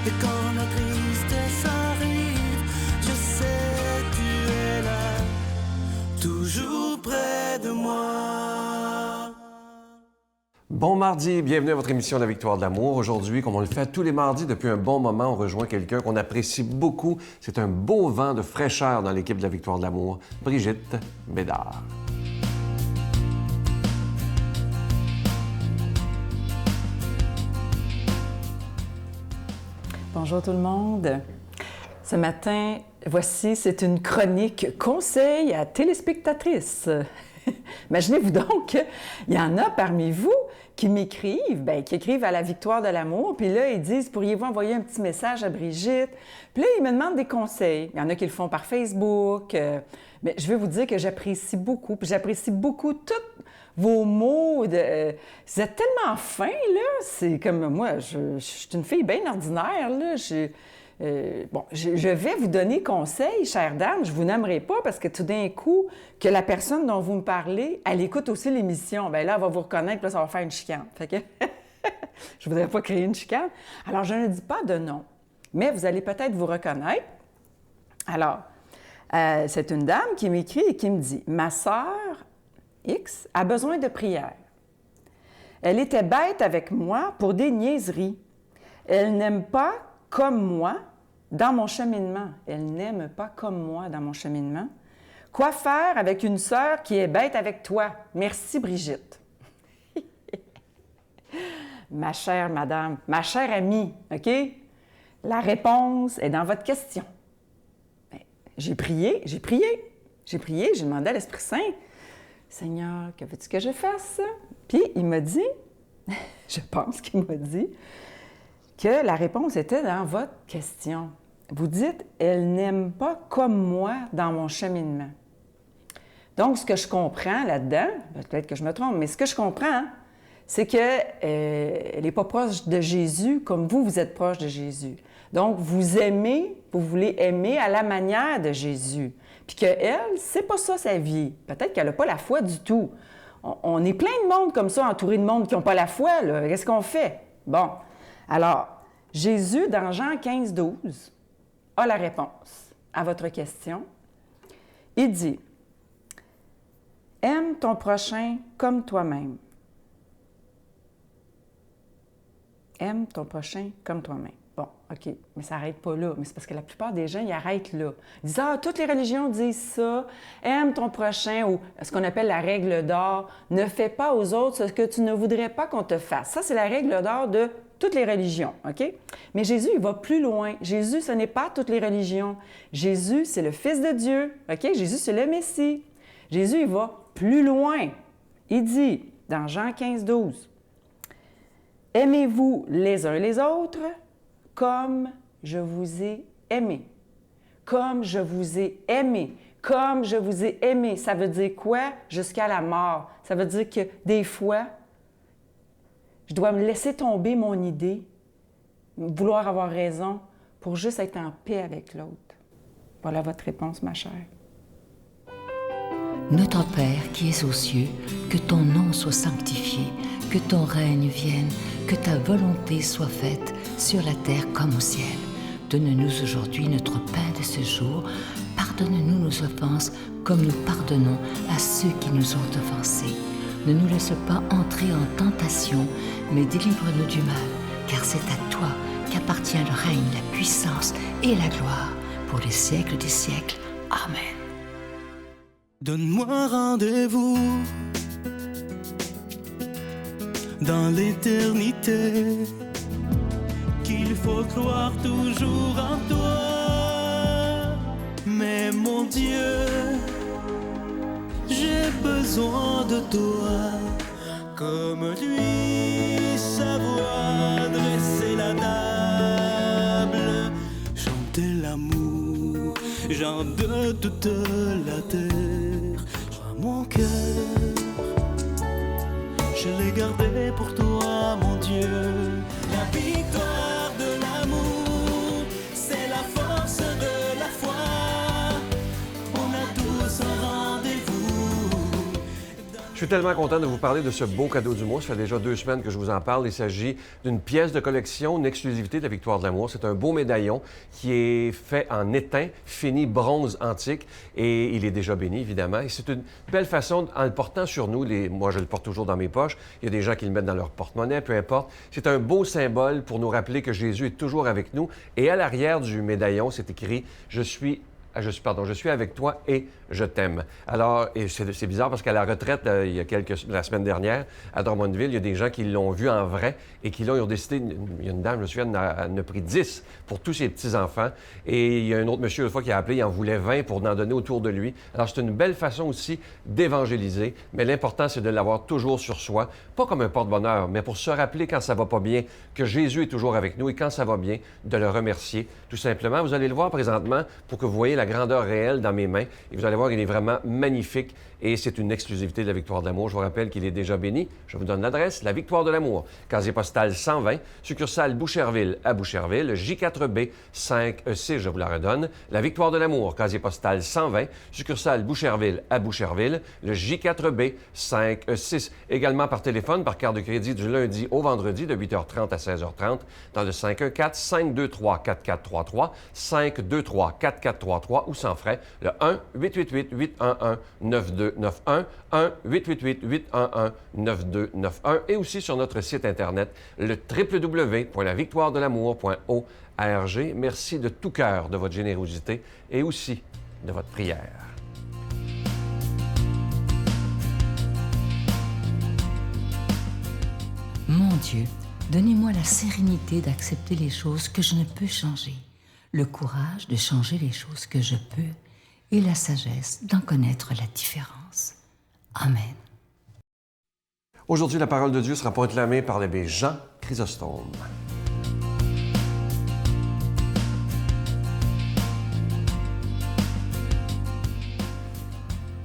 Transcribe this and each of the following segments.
Et quand la tristesse arrive, je sais tu es là, toujours près de moi. Bon mardi, bienvenue à votre émission La Victoire de l'amour. Aujourd'hui, comme on le fait tous les mardis depuis un bon moment, on rejoint quelqu'un qu'on apprécie beaucoup. C'est un beau vent de fraîcheur dans l'équipe de La Victoire de l'amour, Brigitte Bédard. Bonjour tout le monde. Ce matin, c'est une chronique conseil à téléspectatrices. Imaginez-vous donc, il y en a parmi vous qui m'écrivent, qui écrivent à La Victoire de l'amour, puis là, ils disent, pourriez-vous envoyer un petit message à Brigitte? Puis là, ils me demandent des conseils. Il y en a qui le font par Facebook. Mais je veux vous dire que j'apprécie beaucoup, puis j'apprécie beaucoup tous vos mots. Vous êtes tellement fins, là. C'est comme moi, je suis une fille bien ordinaire, là. Je vais vous donner conseil, chère dame. Je vous nommerai pas parce que tout d'un coup, que la personne dont vous me parlez, elle écoute aussi l'émission. Bien là, elle va vous reconnaître, là, ça va faire une chicane. Fait que je voudrais pas créer une chicane. Alors, je ne dis pas de nom, mais vous allez peut-être vous reconnaître. Alors, c'est une dame qui m'écrit et qui me dit « Ma sœur X a besoin de prière. Elle était bête avec moi pour des niaiseries. Elle n'aime pas comme moi dans mon cheminement. Elle n'aime pas comme moi dans mon cheminement. Quoi faire avec une sœur qui est bête avec toi? Merci, Brigitte. » Ma chère madame, ma chère amie, OK? La réponse est dans votre question. Bien, j'ai prié, j'ai demandé à l'Esprit Saint, « Seigneur, que veux-tu que je fasse? » Puis il m'a dit, je pense qu'il m'a dit, que la réponse était dans votre question. Vous dites « Elle n'aime pas comme moi dans mon cheminement. » Donc, ce que je comprends là-dedans, peut-être que je me trompe, mais ce que je comprends, c'est qu'elle n'est pas proche de Jésus comme vous êtes proche de Jésus. Donc, vous aimez, vous voulez aimer à la manière de Jésus. Puis qu'elle, c'est pas ça sa vie. Peut-être qu'elle n'a pas la foi du tout. On est plein de monde comme ça, entouré de monde qui n'ont pas la foi, là. Qu'est-ce qu'on fait? Bon. Alors, Jésus, dans Jean 15, 12, a la réponse à votre question. Il dit, « Aime ton prochain comme toi-même. » Aime ton prochain comme toi-même. Bon, OK, mais ça n'arrête pas là. Mais c'est parce que la plupart des gens, ils arrêtent là. Ils disent, « Ah, toutes les religions disent ça. Aime ton prochain. » Ou ce qu'on appelle la règle d'or. « Ne fais pas aux autres ce que tu ne voudrais pas qu'on te fasse. » Ça, c'est la règle d'or de toutes les religions, OK? Mais Jésus, il va plus loin. Jésus, ce n'est pas toutes les religions. Jésus, c'est le Fils de Dieu, OK? Jésus, c'est le Messie. Jésus, il va plus loin. Il dit, dans Jean 15, 12, « Aimez-vous les uns les autres comme je vous ai aimé. » Comme je vous ai aimé. Comme je vous ai aimé. Ça veut dire quoi? Jusqu'à la mort. Ça veut dire que des fois, je dois me laisser tomber mon idée, vouloir avoir raison, pour juste être en paix avec l'autre. Voilà votre réponse, ma chère. Notre Père qui es aux cieux, que ton nom soit sanctifié, que ton règne vienne, que ta volonté soit faite sur la terre comme au ciel. Donne-nous aujourd'hui notre pain de ce jour. Pardonne-nous nos offenses comme nous pardonnons à ceux qui nous ont offensés. Ne nous laisse pas entrer en tentation, mais délivre-nous du mal, car c'est à toi qu'appartient le règne, la puissance et la gloire pour les siècles des siècles. Amen. Donne-moi rendez-vous dans l'éternité, qu'il faut croire toujours en toi. Mais mon Dieu, j'ai besoin de toi, comme lui savoir dresser la table, chanter l'amour, gens de toute la terre. Joins mon cœur, je l'ai gardé pour toi, mon Dieu. La victoire de l'amour, c'est la force de la foi. On a tous un rendez-vous dans Je suis tellement content de vous parler de ce beau cadeau du mois. Ça fait déjà 2 semaines que je vous en parle. Il s'agit d'une pièce de collection, une exclusivité de la Victoire de l'amour. C'est un beau médaillon qui est fait en étain, fini bronze antique, et il est déjà béni, évidemment. Et c'est une belle façon, en le portant sur nous, moi je le porte toujours dans mes poches, il y a des gens qui le mettent dans leur porte-monnaie, peu importe. C'est un beau symbole pour nous rappeler que Jésus est toujours avec nous. Et à l'arrière du médaillon, c'est écrit « Je suis avec toi et je t'aime ». Alors, et c'est bizarre parce qu'à la retraite, la semaine dernière, à Drummondville, il y a des gens qui l'ont vu en vrai et qui, là, ils ont décidé, il y a une dame, je me souviens, elle en a pris 10 pour tous ses petits-enfants. Et il y a un autre monsieur, une fois, qui a appelé, il en voulait 20 pour en donner autour de lui. Alors, c'est une belle façon aussi d'évangéliser, mais l'important, c'est de l'avoir toujours sur soi, pas comme un porte-bonheur, mais pour se rappeler quand ça va pas bien, que Jésus est toujours avec nous, et quand ça va bien, de le remercier, tout simplement. Vous allez le voir présentement pour que vous voyez la grandeur réelle dans mes mains, et vous allez voir, il est vraiment magnifique, et c'est une exclusivité de la Victoire de l'amour. Je vous rappelle qu'il est déjà béni. Je vous donne l'adresse, la Victoire de l'amour, casier postal 120, succursale Boucherville à Boucherville, J4B 5E6, je vous la redonne. La Victoire de l'amour, casier postal 120, succursale Boucherville à Boucherville, le J4B 5E6. Également par téléphone, par carte de crédit du lundi au vendredi de 8h30 à 16h30 dans le 514-523-4433, 523-4433 ou sans frais, le 1-888-811-9291, 1-888-811-9291 et aussi sur notre site Internet, le www.lavictoiredelamour.org. Merci de tout cœur de votre générosité et aussi de votre prière. Mon Dieu, donnez-moi la sérénité d'accepter les choses que je ne peux changer, le courage de changer les choses que je peux et la sagesse d'en connaître la différence. Amen. Aujourd'hui, la parole de Dieu sera proclamée par l'abbé Jean Chrysostome.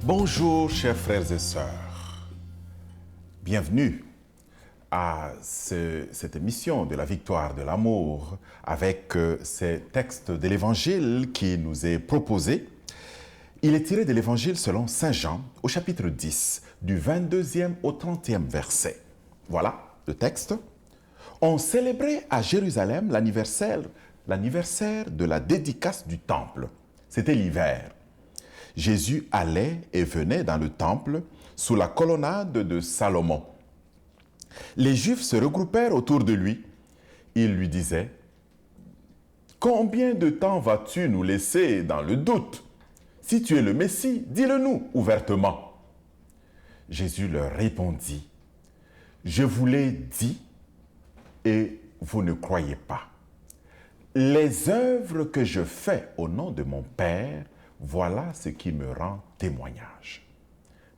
Bonjour, chers frères et sœurs. Bienvenue à cette émission de la Victoire de l'amour avec ces textes de l'Évangile qui nous est proposé. Il est tiré de l'Évangile selon Saint Jean au chapitre 10, du 22e au 30e verset. Voilà le texte. On célébrait à Jérusalem l'anniversaire de la dédicace du temple. C'était l'hiver. Jésus allait et venait dans le temple sous la colonnade de Salomon. Les Juifs se regroupèrent autour de lui. Ils lui disaient « Combien de temps vas-tu nous laisser dans le doute ? Si tu es le Messie, dis-le-nous ouvertement. » Jésus leur répondit « Je vous l'ai dit et vous ne croyez pas. Les œuvres que je fais au nom de mon Père, voilà ce qui me rend témoignage.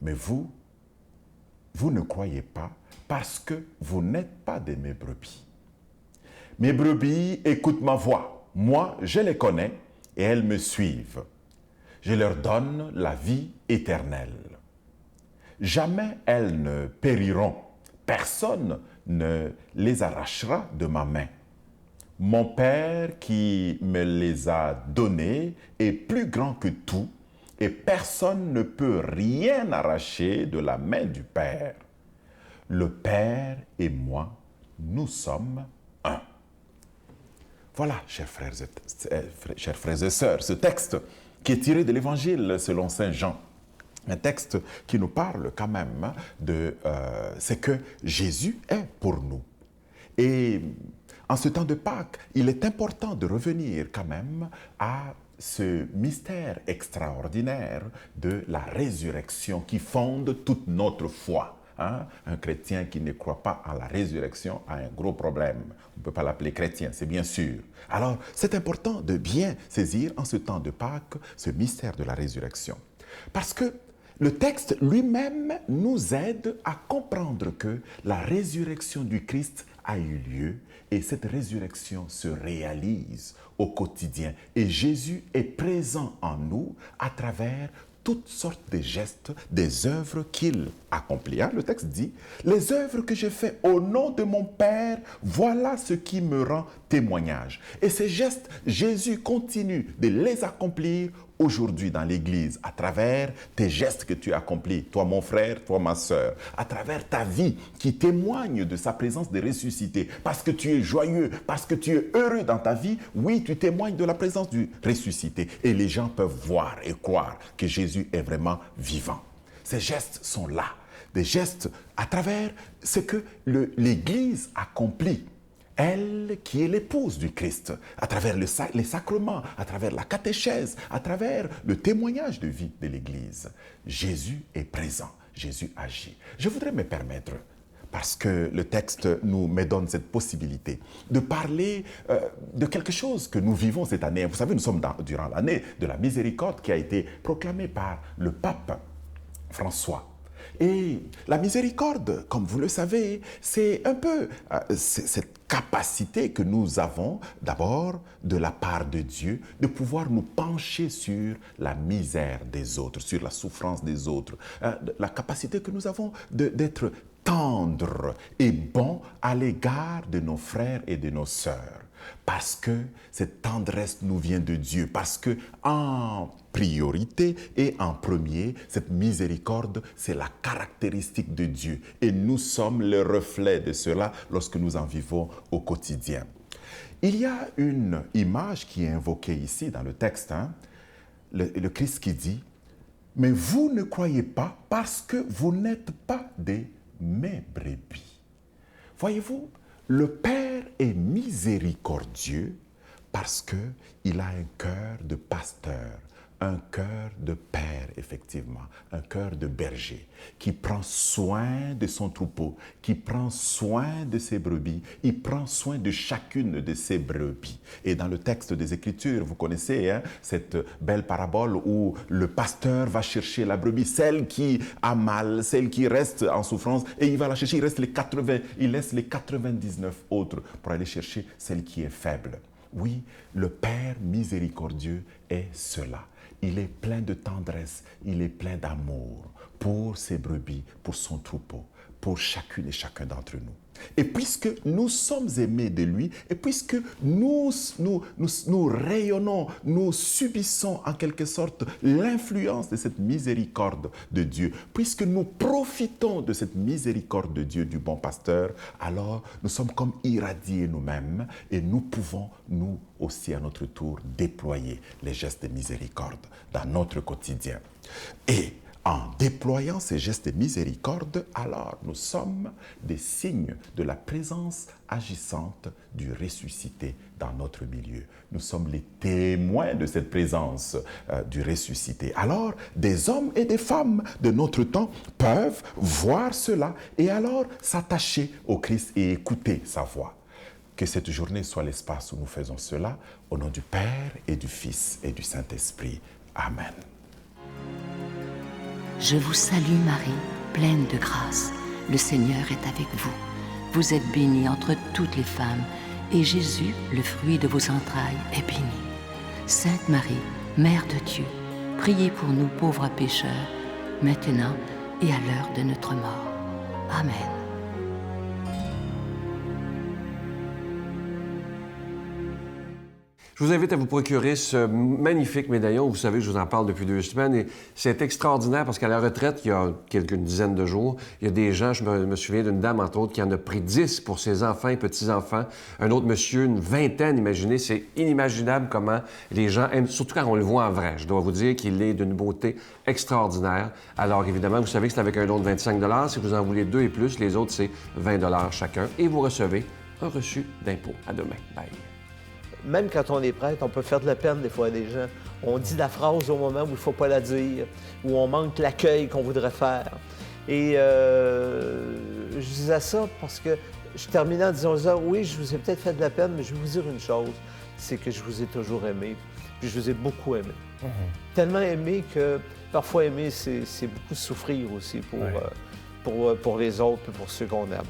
Mais vous ne croyez pas parce que vous n'êtes pas de mes brebis. Mes brebis écoutent ma voix. Moi, je les connais et elles me suivent. Je leur donne la vie éternelle. Jamais elles ne périront. Personne ne les arrachera de ma main. Mon Père qui me les a donnés est plus grand que tout et personne ne peut rien arracher de la main du Père. Le Père et moi, nous sommes un. Voilà, chers frères et sœurs, ce texte qui est tiré de l'Évangile selon Saint Jean. Un texte qui nous parle quand même de ce que Jésus est pour nous. Et en ce temps de Pâques, il est important de revenir quand même à ce mystère extraordinaire de la résurrection qui fonde toute notre foi. Hein? Un chrétien qui ne croit pas à la résurrection a un gros problème. On ne peut pas l'appeler chrétien, c'est bien sûr. Alors, c'est important de bien saisir en ce temps de Pâques ce mystère de la résurrection. Parce que le texte lui-même nous aide à comprendre que la résurrection du Christ a eu lieu et cette résurrection se réalise au quotidien. Et Jésus est présent en nous à travers toutes sortes de gestes, des œuvres qu'il accomplit. Le texte dit « Les œuvres que j'ai faites au nom de mon Père, voilà ce qui me rend témoignage. Et ces gestes, Jésus continue de les accomplir aujourd'hui dans l'Église, à travers tes gestes que tu as accomplis, toi mon frère, toi ma sœur, à travers ta vie qui témoigne de sa présence de ressuscité, parce que tu es joyeux, parce que tu es heureux dans ta vie, oui, tu témoignes de la présence du ressuscité. Et les gens peuvent voir et croire que Jésus est vraiment vivant. Ces gestes sont là, des gestes à travers ce que l'Église accomplit. Elle qui est l'épouse du Christ, à travers les sacrements, à travers la catéchèse, à travers le témoignage de vie de l'Église. Jésus est présent, Jésus agit. Je voudrais me permettre, parce que le texte me donne cette possibilité, de parler de quelque chose que nous vivons cette année. Vous savez, nous sommes durant l'année de la miséricorde qui a été proclamée par le pape François. Et la miséricorde, comme vous le savez, c'est un peu cette capacité que nous avons d'abord de la part de Dieu de pouvoir nous pencher sur la misère des autres, sur la souffrance des autres, la capacité que nous avons d'être tendres et bons à l'égard de nos frères et de nos sœurs. Parce que cette tendresse nous vient de Dieu, parce que en priorité et en premier, cette miséricorde, c'est la caractéristique de Dieu. Et nous sommes le reflet de cela lorsque nous en vivons au quotidien. Il y a une image qui est invoquée ici dans le texte, le Christ qui dit « Mais vous ne croyez pas parce que vous n'êtes pas de mes brebis. » Voyez-vous, le Père est miséricordieux parce qu'il a un cœur de pasteur, un cœur de père, effectivement, un cœur de berger, qui prend soin de son troupeau, qui prend soin de ses brebis, il prend soin de chacune de ses brebis. Et dans le texte des Écritures, vous connaissez cette belle parabole où le pasteur va chercher la brebis, celle qui a mal, celle qui reste en souffrance, et il va la chercher, il laisse les 99 autres pour aller chercher celle qui est faible. Oui, le Père miséricordieux est cela. Il est plein de tendresse, il est plein d'amour pour ses brebis, pour son troupeau, pour chacune et chacun d'entre nous. Et puisque nous sommes aimés de lui, et puisque nous rayonnons, nous subissons en quelque sorte l'influence de cette miséricorde de Dieu, puisque nous profitons de cette miséricorde de Dieu, du bon pasteur, alors nous sommes comme irradiés nous-mêmes et nous pouvons, nous aussi à notre tour, déployer les gestes de miséricorde dans notre quotidien. Et en déployant ces gestes de miséricorde, alors nous sommes des signes de la présence agissante du ressuscité dans notre milieu. Nous sommes les témoins de cette présence du ressuscité. Alors, des hommes et des femmes de notre temps peuvent voir cela et alors s'attacher au Christ et écouter sa voix. Que cette journée soit l'espace où nous faisons cela, au nom du Père et du Fils et du Saint-Esprit. Amen. Je vous salue Marie, pleine de grâce. Le Seigneur est avec vous. Vous êtes bénie entre toutes les femmes, et Jésus, le fruit de vos entrailles, est béni. Sainte Marie, Mère de Dieu, priez pour nous pauvres pécheurs, maintenant et à l'heure de notre mort. Amen. Je vous invite à vous procurer ce magnifique médaillon. Vous savez, je vous en parle depuis 2 semaines et c'est extraordinaire parce qu'à la retraite, il y a une dizaine de jours, il y a des gens, je me souviens d'une dame, entre autres, qui en a pris 10 pour ses enfants et petits-enfants. Un autre monsieur, une vingtaine, imaginez, c'est inimaginable comment les gens aiment, surtout quand on le voit en vrai. Je dois vous dire qu'il est d'une beauté extraordinaire. Alors, évidemment, vous savez que c'est avec un don de 25 $. Si vous en voulez 2 et plus, les autres, c'est 20 $ chacun. Et vous recevez un reçu d'impôt. À demain. Bye. Même quand on est prêtre, on peut faire de la peine des fois à des gens. On dit la phrase au moment où il ne faut pas la dire, où on manque l'accueil qu'on voudrait faire. Et je disais ça parce que je terminais en disant ça, oui, je vous ai peut-être fait de la peine, mais je vais vous dire une chose, c'est que je vous ai toujours aimé, puis je vous ai beaucoup aimé. Tellement aimé que parfois aimer, c'est beaucoup souffrir aussi pour les autres et pour ceux qu'on aime.